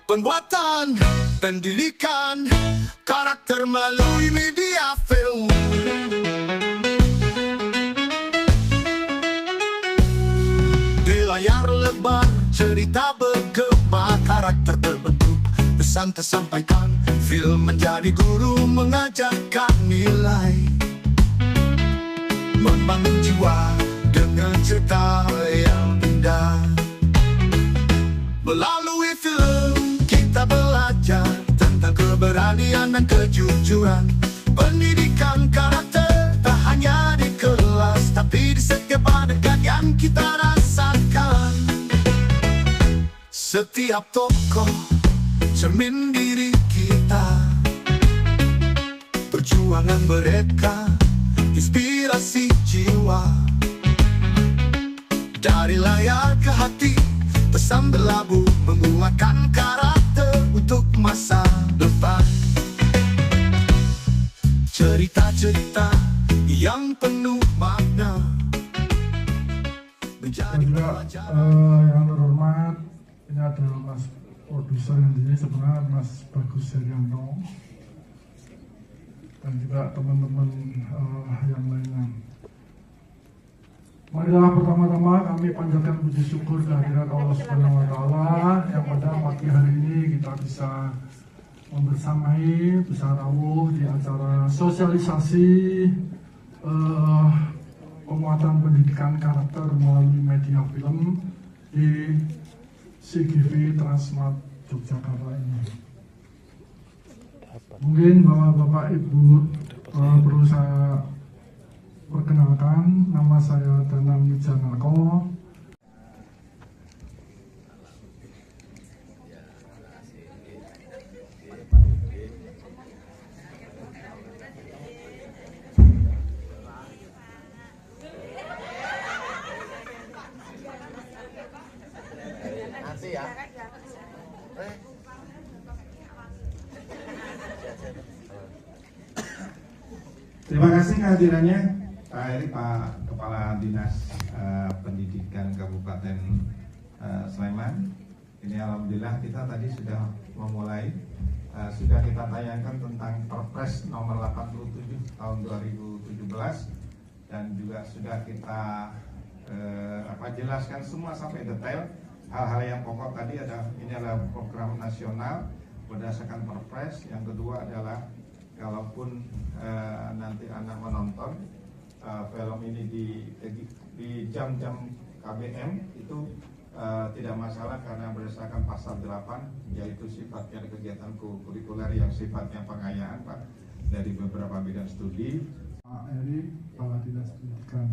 pembuatan, pendidikan karakter melalui media film. Di layar lebar cerita bergema, karakter terbentuk, pesan tersampaikan. Film menjadi guru mengajarkan nilai, membangun jiwa dengan cerita yang indah. Melalui film kita belajar tentang keberanian dan kejujuran. Pendidikan karakter tak hanya di kelas, tapi di setiap adegan yang kita rasakan. Setiap tokoh cermin diri kita, perjuangan mereka inspirasi jiwa. Dari layar ke hati, pesan berlabuh menguatkan karakter untuk masa depan. Cerita-cerita yang penuh makna menjadi pelajaran. Yang terhormat, ini adalah Mas produser yang di sini sebenarnya Mas Bagus Herianto, dan juga teman-teman yang lainnya. Marilah pertama-tama kami panjatkan puji syukur kehadirat Allah Subhanahu wa Ta'ala yang pada pagi hari ini kita bisa membersamai besar rawuh di acara sosialisasi penguatan pendidikan karakter melalui media film di CGV Transmart Yogyakarta ini. Mungkin Bapak Ibu perlu saya perkenalkan, nama saya Danang Wijanarko. Terima kasih kehadirannya Pak Eri, Pak Kepala Dinas Pendidikan Kabupaten Sleman. Ini alhamdulillah kita tadi sudah memulai, sudah kita tayangkan tentang Perpres nomor 87 tahun 2017, dan juga sudah kita jelaskan semua sampai detail hal-hal yang pokok tadi. Ini adalah program nasional berdasarkan Perpres. Yang kedua adalah kalaupun nanti anak menonton film ini di jam-jam KBM itu tidak masalah, karena berdasarkan pasal 8, yaitu sifatnya kegiatan kurikuler yang sifatnya pengayaan Pak dari beberapa bidang studi. Pak Eri, Kepala Dinas Pendidikan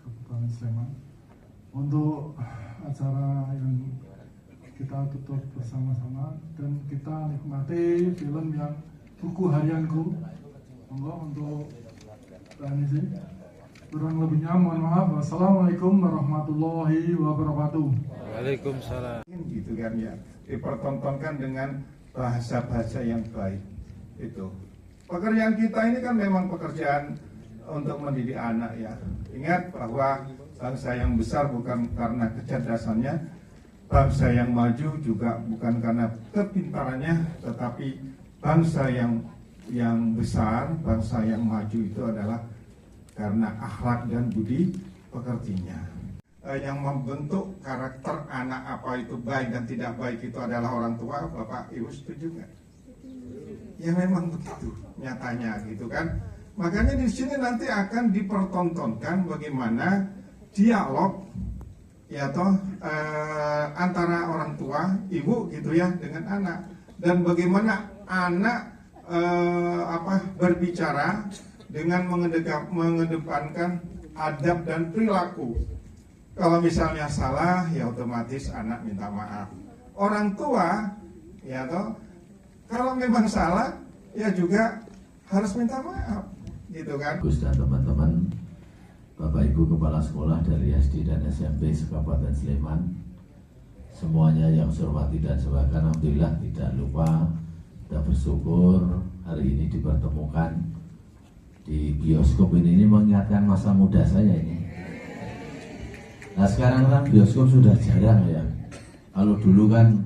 Kabupaten Sleman, untuk acara yang kita tutup bersama-sama dan kita nikmati film yang buku harianku. Monggo untuk Tanisi. Kurang lebihnya mohon maaf. Wassalamualaikum warahmatullahi wabarakatuh. Waalaikumsalam. Gitu kan ya, dipertontonkan dengan bahasa-bahasa yang baik. Itu pekerjaan kita ini kan memang pekerjaan untuk mendidik anak ya. Ingat bahwa bangsa yang besar bukan karena kecerdasannya, bangsa yang maju juga bukan karena kepintarannya, tetapi bangsa yang besar, bangsa yang maju itu adalah karena akhlak dan budi pekertinya. Yang membentuk karakter anak apa itu baik dan tidak baik itu adalah orang tua. Bapak Ibu setuju nggak? Ya memang begitu nyatanya gitu kan. Makanya di sini nanti akan dipertontonkan bagaimana dialog ya antara orang tua, ibu gitu ya dengan anak, dan bagaimana anak berbicara dengan mengedepankan adab dan perilaku. Kalau misalnya salah, ya otomatis anak minta maaf. Orang tua, ya kalau memang salah, ya juga harus minta maaf, gitu kan? Gus dan teman-teman, Bapak Ibu Kepala Sekolah dari SD dan SMP Kabupaten Sleman, semuanya yang saya hormati dan semoga alhamdulillah tidak lupa, kita bersyukur hari ini dipertemukan di bioskop ini mengingatkan masa muda saya ini. Nah sekarang kan bioskop sudah jarang ya. Kalau dulu kan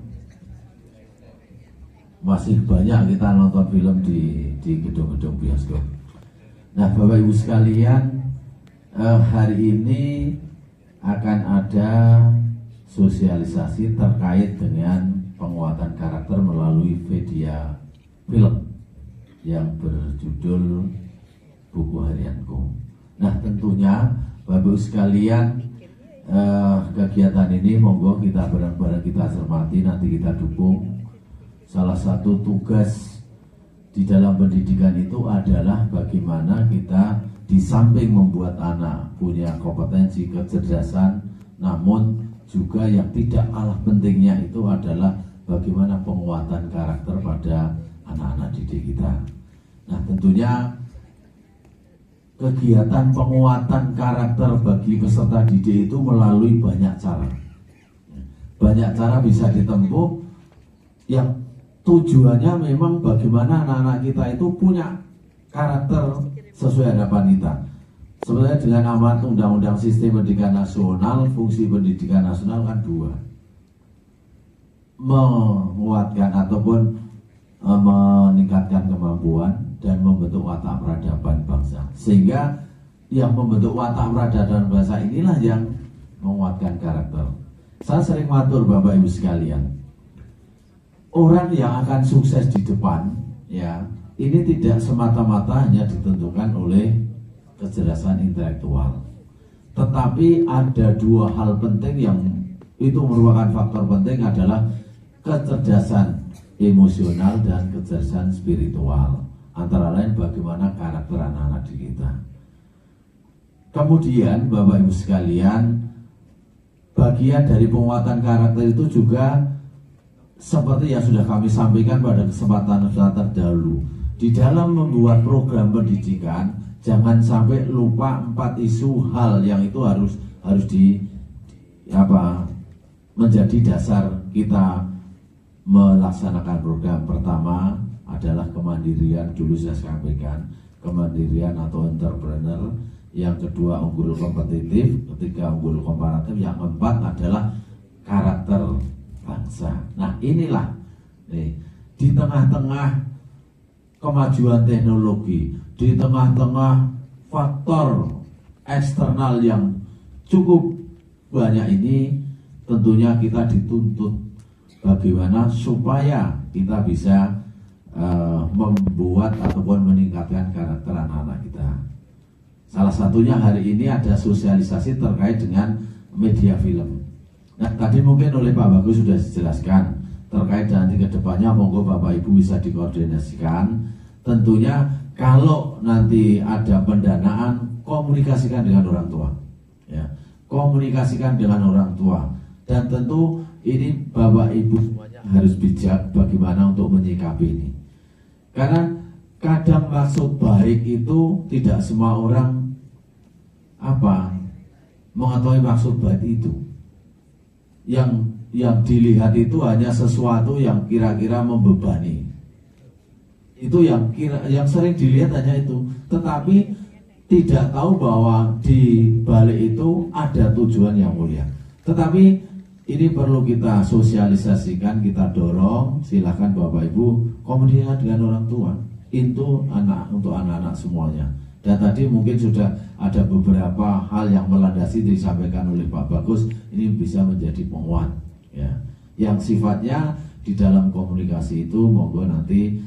masih banyak kita nonton film di gedung-gedung bioskop. Nah, Bapak Ibu sekalian, hari ini akan ada sosialisasi terkait dengan penguatan karakter melalui media film yang berjudul Buku Harianku. Nah, tentunya Bapak Ibu sekalian, kegiatan ini monggo kita bareng-bareng kita cermati, nanti kita dukung. Salah satu tugas di dalam pendidikan itu adalah bagaimana kita di samping membuat anak punya kompetensi, kecerdasan, namun juga yang tidak kalah pentingnya itu adalah bagaimana penguatan karakter pada anak-anak didik kita. Nah, tentunya kegiatan penguatan karakter bagi peserta didik itu melalui banyak cara. Banyak cara bisa ditempuh yang tujuannya memang bagaimana anak-anak kita itu punya karakter sesuai harapan kita. Sebenarnya dengan amanat Undang-Undang Sistem Pendidikan Nasional, fungsi pendidikan nasional kan dua, menguatkan ataupun meningkatkan kemampuan dan membentuk watak peradaban bangsa. Sehingga yang membentuk watak peradaban bangsa inilah yang menguatkan karakter. Saya sering matur Bapak Ibu sekalian, orang yang akan sukses di depan, ya, ini tidak semata-mata hanya ditentukan oleh kecerdasan intelektual, tetapi ada dua hal penting yang itu merupakan faktor penting, adalah kecerdasan emosional dan kecerdasan spiritual. Antara lain bagaimana karakter anak-anak di kita. Kemudian Bapak Ibu sekalian, bagian dari penguatan karakter itu juga seperti yang sudah kami sampaikan pada kesempatan terdahulu, di dalam membuat program pendidikan jangan sampai lupa 4 isu hal yang itu harus menjadi dasar kita melaksanakan program. Pertama adalah kemandirian, dulu saya sampaikan, kemandirian atau entrepreneur. Yang kedua unggul kompetitif, ketiga unggul komparatif, yang keempat adalah karakter bangsa. Nah, inilah di tengah-tengah kemajuan teknologi, di tengah-tengah faktor eksternal yang cukup banyak ini, tentunya kita dituntut bagaimana supaya kita bisa membuat ataupun meningkatkan karakter anak-anak kita. Salah satunya hari ini ada sosialisasi terkait dengan media film. Nah, tadi mungkin oleh Pak Bagus sudah dijelaskan terkait nanti ke depannya, monggo Bapak Ibu bisa dikoordinasikan. Tentunya kalau nanti ada pendanaan, komunikasikan dengan orang tua, ya, komunikasikan dengan orang tua. Dan tentu ini Bapak Ibu semuanya harus bijak bagaimana untuk menyikapi ini. Karena kadang maksud baik itu tidak semua orang mengetahui maksud baik itu. Yang dilihat itu hanya sesuatu yang kira-kira membebani. Itu yang sering dilihat hanya itu, tetapi tidak tahu bahwa di balik itu ada tujuan yang mulia. Tetapi ini perlu kita sosialisasikan, kita dorong. Silakan Bapak Ibu komunikasi dengan orang tua, itu untuk anak-anak semuanya. Dan tadi mungkin sudah ada beberapa hal yang melandasi disampaikan oleh Pak Bagus, ini bisa menjadi penguat, ya, yang sifatnya di dalam komunikasi itu monggo nanti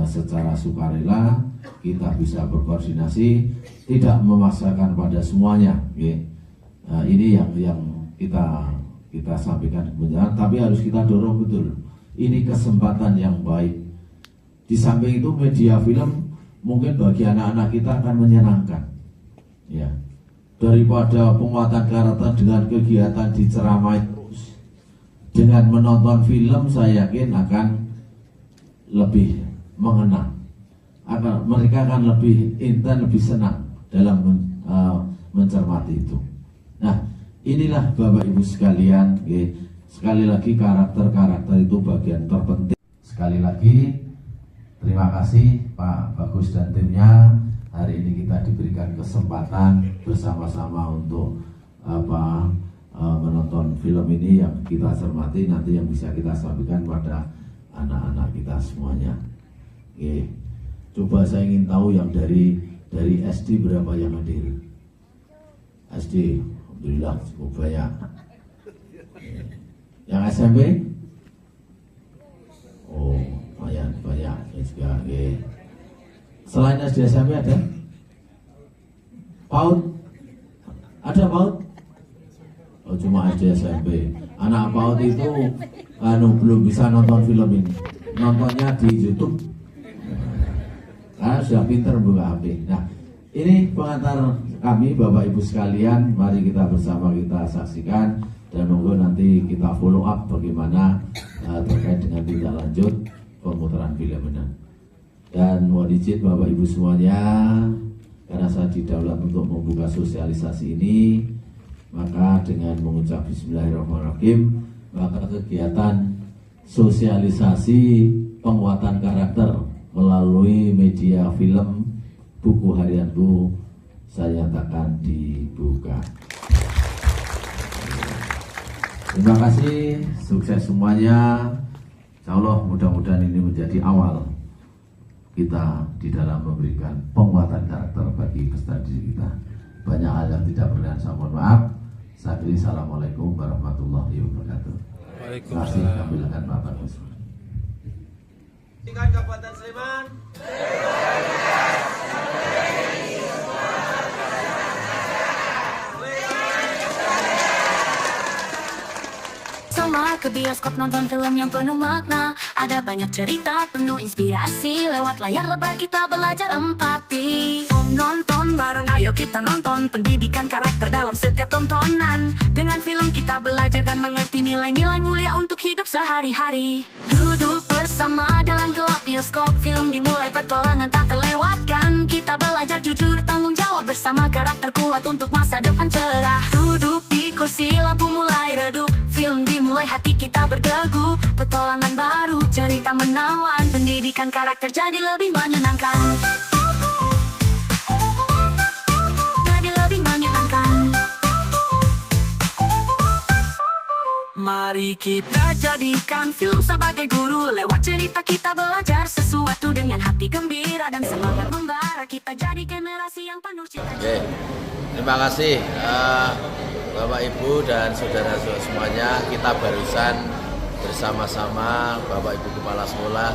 secara sukarela kita bisa berkoordinasi, tidak memaksakan pada semuanya, ya. Ini yang kita sampaikan kebenaran, tapi harus kita dorong betul. Ini kesempatan yang baik. Di samping itu media film mungkin bagi anak-anak kita akan menyenangkan, ya, daripada penguatan karakter dengan kegiatan diceramai terus. Dengan menonton film saya yakin akan lebih mengena, mereka akan lebih intens, lebih senang dalam mencermati itu. Nah, inilah Bapak Ibu sekalian, sekali lagi karakter itu bagian terpenting. Sekali lagi terima kasih Pak Bagus dan timnya. Hari ini kita diberikan kesempatan bersama-sama untuk menonton film ini yang kita cermati, nanti yang bisa kita sampaikan pada anak-anak kita. kita semuanya. Oke. Coba saya ingin tahu yang dari SD berapa yang hadir? SD, alhamdulillah cukup banyak. Yang SMP? Oh, banyak ya juga. Oke. Selain SD SMP ada? PAUD? Ada PAUD? Oh, cuma SD SMP. Anak PAUD itu belum bisa nonton film ini. Nontonnya di YouTube. Karena sudah pinter buka HP. Nah, ini pengantar kami Bapak Ibu sekalian. Mari kita bersama kita saksikan dan monggo nanti kita follow up bagaimana terkait dengan tindak lanjut pemutaran film ini. Dan mohon izin Bapak Ibu semuanya, karena saya didaulat untuk membuka sosialisasi ini, maka dengan mengucap Bismillahirrahmanirrahim, maka kegiatan sosialisasi penguatan karakter melalui media film buku harianku saya nyatakan dibuka. Terima kasih, sukses semuanya. Insya Allah mudah-mudahan ini menjadi awal kita di dalam memberikan penguatan karakter bagi peserta didik kita. Banyak hal yang tidak berkenan, saya mohon maaf. Saya beri assalamualaikum warahmatullahi wabarakatuh. Terima kasih, kami silakan Bapak Gus. Tingkat Kabupaten Sleman. Sama ke bioskop nonton film yang penuh makna. Ada banyak cerita penuh inspirasi. Lewat layar lebar kita belajar empati. Nonton bareng, ayo kita nonton pendidikan karakter dalam setiap tontonan. Dengan film kita belajar dan mengerti nilai-nilai mulia untuk hidup sehari-hari. Duduk bersama dalam gelap bioskop, film dimulai, petualangan tak terlewatkan. Kita belajar jujur, tanggung jawab bersama, karakter kuat untuk masa depan cerah. Duduk di kursi, lampu mulai redup, film dimulai, hati kita berdegup. Petualangan baru, cerita menawan, pendidikan karakter jadi lebih menyenangkan. Jadi lebih menyenangkan. Mari kita jadikan film sebagai guru. Lewat cerita kita belajar sesuatu dengan hati gembira dan semangat membara. Kita jadi generasi yang penuh cita-cita. Oke, terima kasih Bapak Ibu dan saudara-saudara semuanya. Kita barusan bersama-sama Bapak Ibu Kepala Sekolah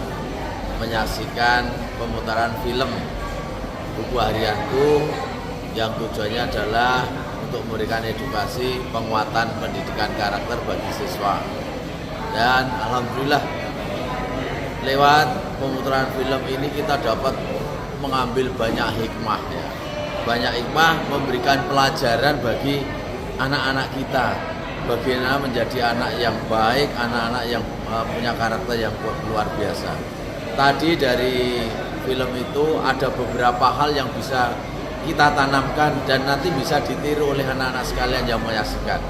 menyaksikan pemutaran film buku harianku yang tujuannya adalah untuk memberikan edukasi penguatan pendidikan karakter bagi siswa. Dan alhamdulillah lewat pemutaran film ini kita dapat mengambil banyak hikmah ya. Banyak hikmah memberikan pelajaran bagi anak-anak kita. Bagaimana menjadi anak yang baik, anak-anak yang punya karakter yang luar biasa. Tadi dari film itu ada beberapa hal yang bisa kita tanamkan dan nanti bisa ditiru oleh anak-anak sekalian yang menyaksikan.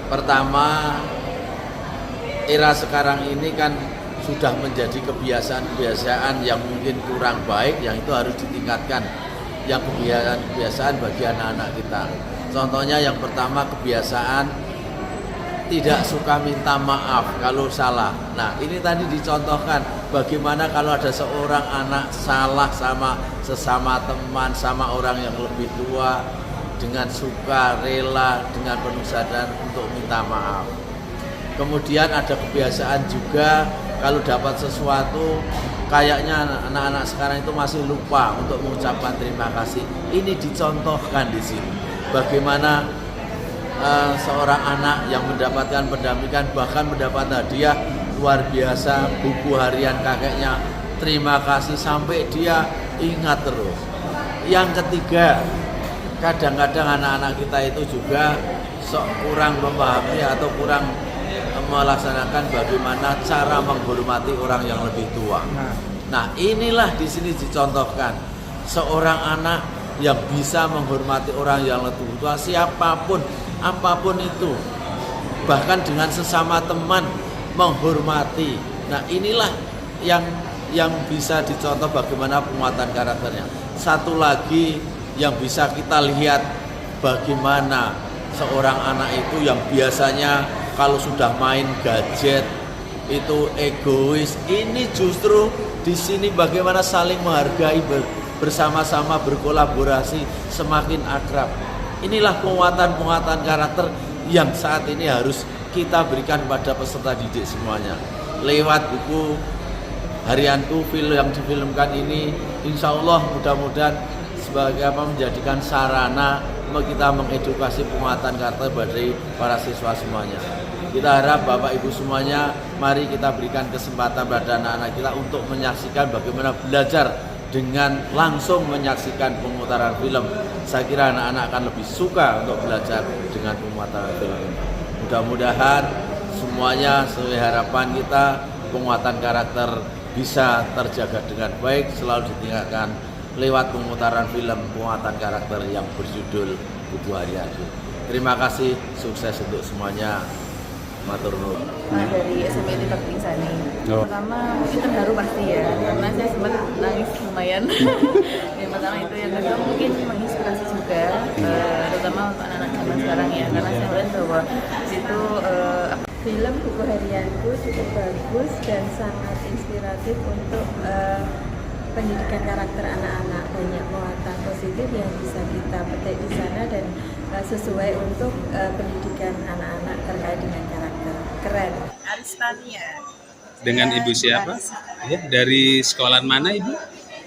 Pertama, era sekarang ini kan sudah menjadi kebiasaan-kebiasaan yang mungkin kurang baik, yang itu harus ditingkatkan. Yang kebiasaan bagi anak-anak kita. Contohnya yang pertama, kebiasaan tidak suka minta maaf kalau salah. Nah, ini tadi dicontohkan bagaimana kalau ada seorang anak salah sama sesama teman, sama orang yang lebih tua, dengan suka rela, dengan penuh sadar untuk minta maaf. Kemudian ada kebiasaan juga kalau dapat sesuatu, kayaknya anak-anak sekarang itu masih lupa untuk mengucapkan terima kasih. Ini dicontohkan di sini. Bagaimana seorang anak yang mendapatkan pendampingan, bahkan mendapat hadiah luar biasa, buku harian kakeknya, terima kasih, sampai dia ingat terus. Yang ketiga, kadang-kadang anak-anak kita itu juga kurang memahami atau kurang melaksanakan bagaimana cara menghormati orang yang lebih tua. Nah, inilah di sini dicontohkan seorang anak yang bisa menghormati orang yang lebih tua, siapapun, apapun itu, bahkan dengan sesama teman menghormati. Nah, inilah yang bisa dicontoh bagaimana penguatan karakternya. Satu lagi yang bisa kita lihat bagaimana seorang anak itu yang biasanya kalau sudah main gadget, itu egois. Ini justru di sini bagaimana saling menghargai, bersama-sama berkolaborasi, semakin akrab. Inilah penguatan-penguatan karakter yang saat ini harus kita berikan pada peserta didik semuanya. Lewat buku harianku, film yang difilmkan ini, insya Allah mudah-mudahan sebagai menjadikan sarana kita mengedukasi penguatan karakter bagi para siswa semuanya. Kita harap Bapak Ibu semuanya, mari kita berikan kesempatan pada anak-anak kita untuk menyaksikan bagaimana belajar dengan langsung menyaksikan pemutaran film. Saya kira anak-anak akan lebih suka untuk belajar dengan pemutaran film ini. Mudah-mudahan semuanya sesuai harapan kita, penguatan karakter bisa terjaga dengan baik, selalu ditingkatkan lewat pemutaran film penguatan karakter yang berjudul Buku Harianku. Terima kasih, sukses untuk semuanya. Matur nuwun. Dari SMP Tifak Insani. Pertama mungkin terharu pasti ya, karena saya sempat nangis lumayan. Yang pertama itu, yang kedua mungkin menginspirasi juga, terutama untuk anak-anak zaman sekarang ya, karena saya melihat bahwa di situ film Buku Harianku cukup bagus dan sangat inspiratif untuk pendidikan karakter anak-anak. Banyak muatan positif yang bisa kita petik di sana dan sesuai untuk pendidikan anak-anak terkait dengan karakter. Keren. Aristania. Dengan Ibu siapa? Ya, dari sekolah mana Ibu?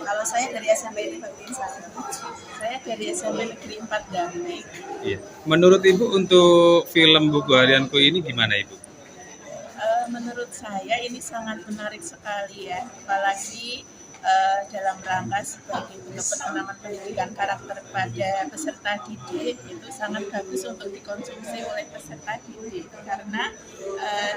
Kalau saya dari SMP Tifak Insani. Saya dari SMP Negeri 4 Damai. Iya. Menurut Ibu untuk film Buku Harianku ini gimana Ibu? Menurut saya ini sangat menarik sekali ya, apalagi dalam rangka sebagai bentuk penanaman pendidikan karakter pada peserta didik, itu sangat bagus untuk dikonsumsi oleh peserta didik, karena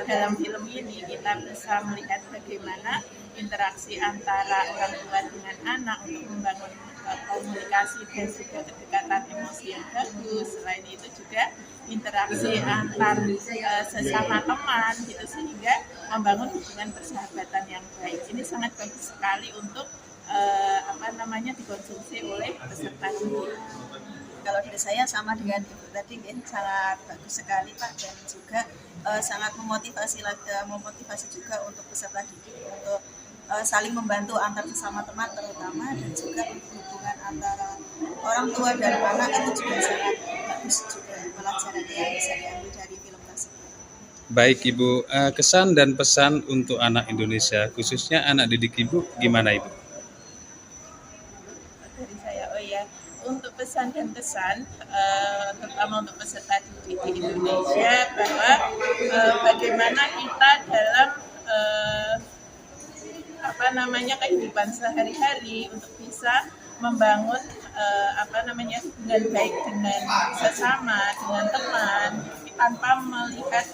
dalam film ini kita bisa melihat bagaimana interaksi antara orang tua dengan anak untuk membangun komunikasi dan juga kedekatan emosi yang bagus. Selain itu juga interaksi antar sesama teman gitu, sehingga membangun hubungan persahabatan yang baik. Ini sangat bagus sekali untuk dikonsumsi oleh peserta didik. Kalau dari saya sama dengan Ibu tadi, sangat bagus sekali Pak, dan juga sangat memotivasi juga untuk peserta didik untuk saling membantu antar sesama teman terutama, dan juga untuk hubungan antara orang tua dan anak itu juga sangat bagus juga pelajaran yang bisa diambil dari film tersebut. Baik Ibu, kesan dan pesan untuk anak Indonesia, khususnya anak didik Ibu, gimana Ibu? Dari saya, untuk pesan dan kesan, terutama untuk peserta didik di Indonesia, bahwa bagaimana kita dalam kehidupan sehari-hari untuk bisa membangun hubungan baik dengan sesama, dengan teman, tanpa melihat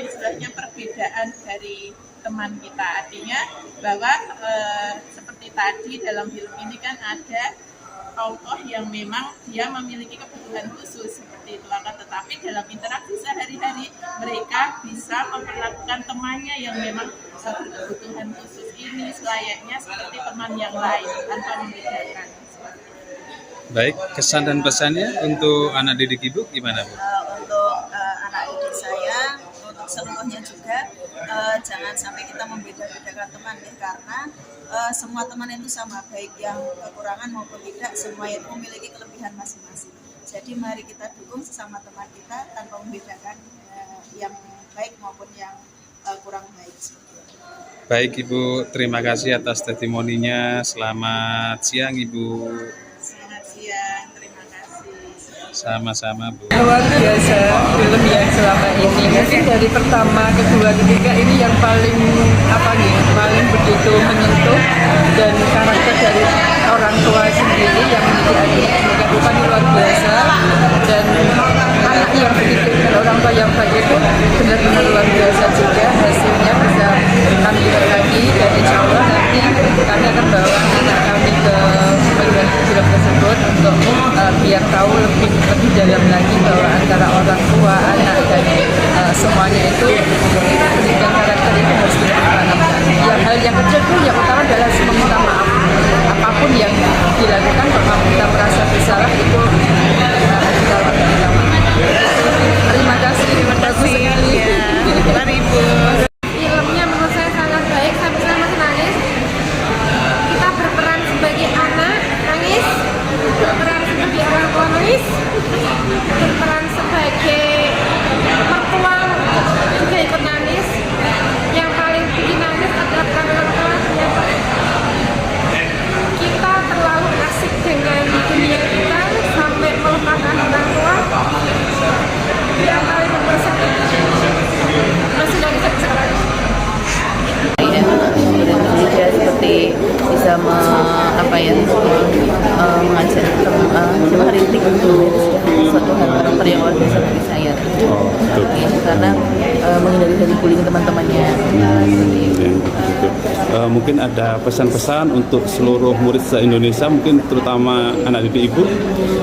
istilahnya perbedaan dari teman kita. Artinya bahwa seperti tadi dalam film ini kan ada tokoh yang memang dia memiliki kebutuhan khusus seperti itu, tetapi dalam interaksi sehari-hari mereka bisa memperlakukan temannya yang memang berkebutuhan khusus ini selayaknya seperti teman yang lain tanpa membedakan. Baik, kesan dan pesannya untuk anak didik Ibu gimana Bu? Untuk anak didik saya, untuk seluruhnya juga, jangan sampai kita membeda-bedakan teman ya, karena semua teman itu sama, baik yang kekurangan maupun tidak, semua itu memiliki kelebihan masing-masing. Jadi mari kita dukung sesama teman kita tanpa membedakan yang baik maupun yang kurang baik. Baik Ibu, terima kasih atas testimoninya. Selamat siang Ibu. Selamat siang, terima kasih. Sama-sama Bu. Luar biasa film yang selama ini, mungkin dari pertama, kedua, ketiga ini yang paling paling begitu menyentuh, dan karakter dari orang tua sendiri yang menjadi adik bukan luar biasa, dan anak yang begitu dan orang tua yang baik itu benar-benar luar biasa juga. Hasilnya bisa kami berbagi, dan insya Allah nanti kami akan bawa anak kami ke melihat film tersebut untuk biar tahu lebih dalam lagi bahwa antara orang tua, anak, dan semuanya itu pendidikan karakter itu harus ditanamkan. Hal yang kecil pun yang utama adalah meminta maaf. Apapun yang dilakukan, kalau kita merasa bersalah itu kita minta maaf. Terima kasih. Bagus sekali. Mari Ibu. itu sudah suatu hal karakter yang luar biasa bagi saya. Ya, karena menghindari dari bullying teman-temannya. Mungkin ada pesan-pesan untuk seluruh murid se-Indonesia, mungkin terutama anak didik ibu.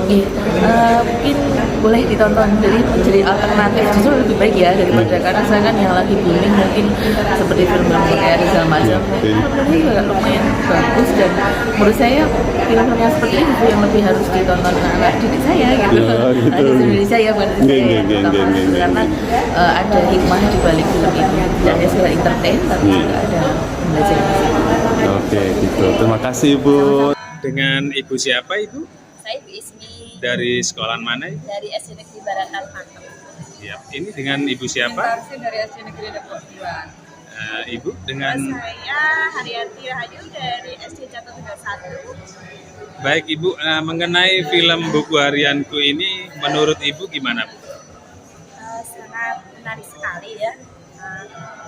Mungkin boleh ditonton, jadi menjadi alternatif justru lebih baik ya daripada karena saya kan yang lagi booming mungkin seperti film-film Korea dan segala macam. Sebenarnya juga lumayan bagus dan menurut saya film-film yang seperti ini yang lebih harus ditonton anak didik saya gitu. Anak Indonesia ya bukan saya terutama karena ada hikmah di balik film ini. Tidak hanya sekedar entertain tapi juga ada belajar di situ. Oke, gitu. Terima kasih Ibu. Dengan Ibu siapa Ibu? Saya Ibu Ismi. Dari sekolahan mana Ibu? Dari SD Negeri Barat Al-Fantem. Ya, ini dengan Ibu siapa? Dari SD Negeri Depok 2. Ibu dengan Saya Haryati Rahayu dari SD Jatuh Tegal 1. Baik Ibu, mengenai film Buku Harianku ini menurut Ibu gimana Bu? Sangat menarik sekali ya.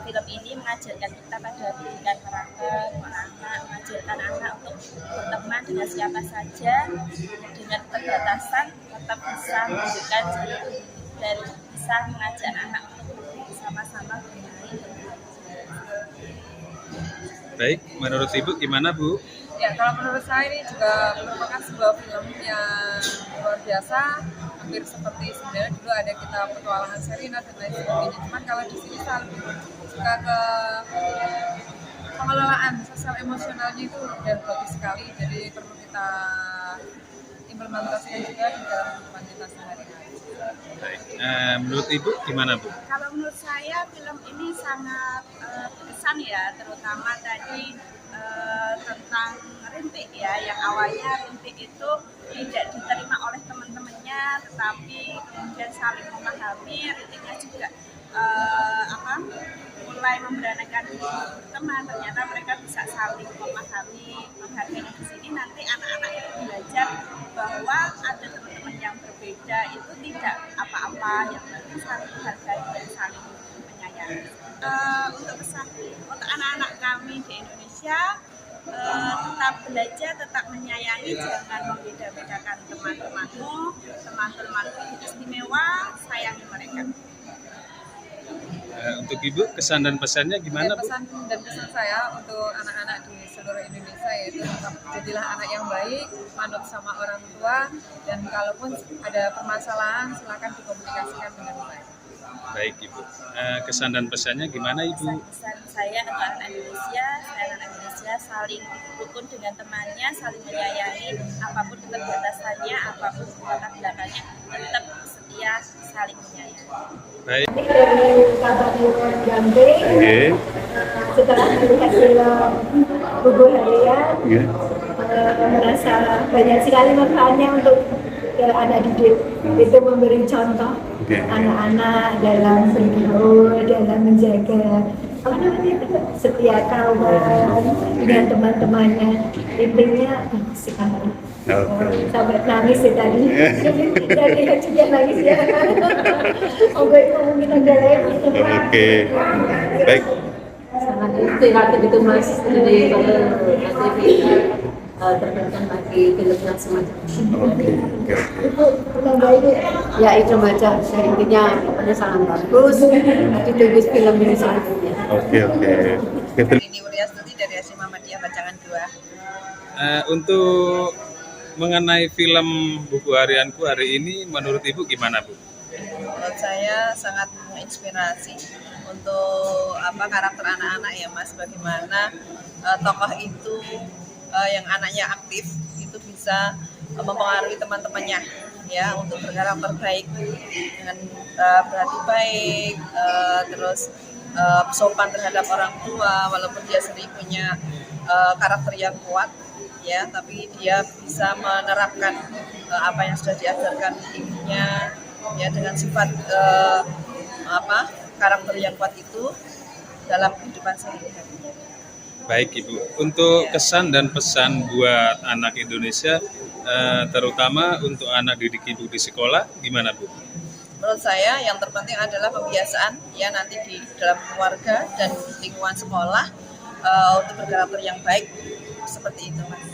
Film ini mengajarkan kita pada pendidikan karakter anak, mengajarkan anak untuk berteman dengan siapa saja dengan keterbatasan, tetap bisa menunjukkan dan bisa mengajak anak untuk sama-sama bermain. Baik, menurut Ibu gimana Bu? Ya, kalau menurut saya ini juga merupakan sebuah film yang luar biasa, hampir seperti sebenarnya dulu ada kita petualangan Sherina dan lain sebagainya. Cuman kalau di sini saya lebih suka ke pengelolaan sosial emosionalnya itu udah bagus sekali, jadi perlu kita implementasikan juga di dalam kehidupan kita sehari-hari. Baik, menurut Ibu gimana Bu? Kalau menurut saya film ini sangat berkesan ya, terutama tadi tentang Rintik ya, yang awalnya Rintik itu tidak diterima oleh teman-temannya, tetapi kemudian saling memahami. Rintiknya juga mulai memberanikan diri berteman, ternyata mereka bisa saling memahami, menghargai. Di sini nanti anak-anak itu belajar bahwa ada teman-teman yang berbeda itu tidak apa-apa, yang penting saling menghargai dan saling menyayangi. Untuk pesan untuk anak-anak kami di Indonesia, tetap belajar, tetap menyayangi, jangan membeda-bedakan teman-temanmu istimewa, sayangi mereka. Untuk Ibu, kesan dan pesannya gimana Bu? Pesan dan pesan saya untuk anak-anak di seluruh Indonesia yaitu tetap jadilah anak yang baik, manut sama orang tua, dan kalaupun ada permasalahan silakan dikomunikasikan dengan baik. Baik Ibu, kesan dan pesannya gimana Ibu? Pesan saya untuk anak Indonesia saling rukun dengan temannya, saling menyayangi, apapun keterbatasannya, apapun latar belakangnya, tetap setia, saling menyayangi. Baik. Dari Kabupaten Jambi, setelah melihat film Buku Harian, merasa banyak sekali manfaatnya untuk anak didik. Itu memberi contoh anak-anak dalam bergaul, dalam menjaga setia kawan dengan teman-temannya. Intinya sekali. Sampai nangis sih tadi. Jadi juga nangis ya. Oke, mungkin ada lagi. Oke, baik. Sangat inspiratif itu Mas. Jadi terbentuk bagi film yang semacam ini. Ya itu baca, intinya ada sangat bagus. Ditunggu film ini selanjutnya. Oke. Ini Uliastuti dari SD Muhammadiyah Bacangan 2. Untuk mengenai film Buku Harianku hari ini, menurut Ibu gimana Bu? Menurut saya sangat menginspirasi untuk karakter anak-anak ya Mas, bagaimana tokoh itu yang anaknya aktif itu bisa mempengaruhi teman-temannya ya untuk berkarakter baik dengan berhati baik, terus sopan terhadap orang tua walaupun dia sendiri punya karakter yang kuat ya, tapi dia bisa menerapkan apa yang sudah diajarkan ibunya ya dengan sifat karakter yang kuat itu dalam kehidupan sehari-hari. Baik Ibu, untuk kesan dan pesan buat anak Indonesia, terutama untuk anak didik Ibu di sekolah, gimana Bu? Menurut saya yang terpenting adalah pembiasaan ya nanti di dalam keluarga dan lingkungan sekolah untuk berkarakter yang baik seperti itu Mas.